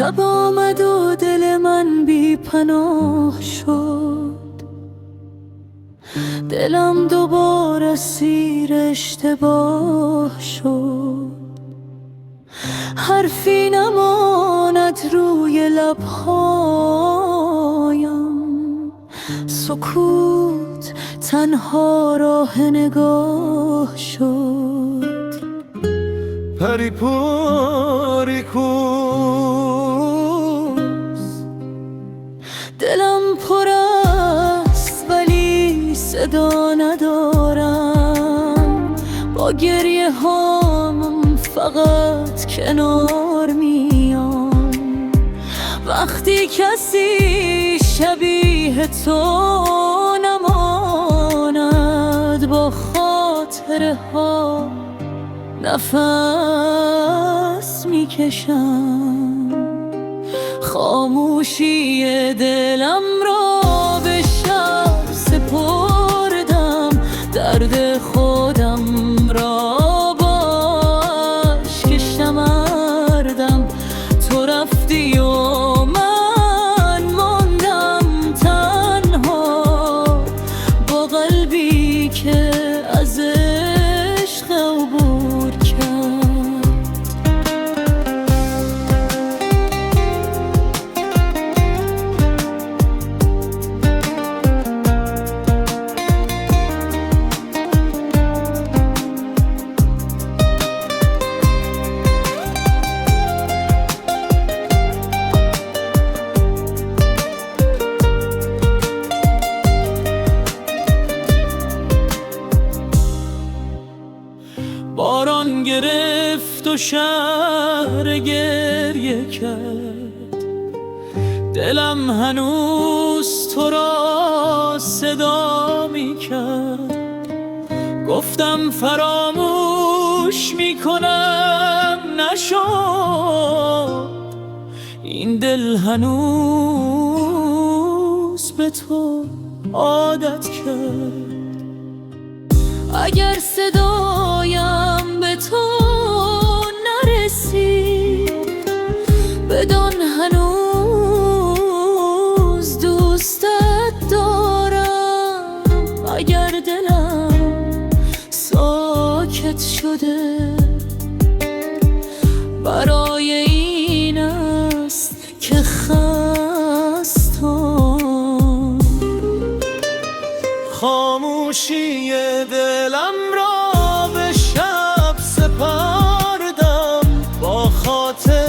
شب آمد و دل من بی پناه شد، دلم دوباره سیر اشتباه شد. حرفی نماند روی لبهایم، سکوت تنها راه نگاه شد. پری پاری کوس، دلم پر است ولی صدا ندارم، با گریه هام فقط کنار میام. وقتی کسی شبیه تو نماند، با خاطره ها نفس میکشم. خاموشی دلم را به شب سپردم، درد خودم را با اشک شمردم. تو رفتی و من ماندم تنها، با قلبی که از عشق عبور کرد. باران گرفت و شهر گریه کرد، دلم هنوز تو را صدا می کرد. گفتم فراموش می کنم، نشد. این دل هنوز به تو عادت کرد. اگر صدایم به تو نرسید، بدان هنوز دوستت دارم. اگر دلم ساکت شده، برای این است که خستم. خاموشی دلم را به شب سپردم، با خاطر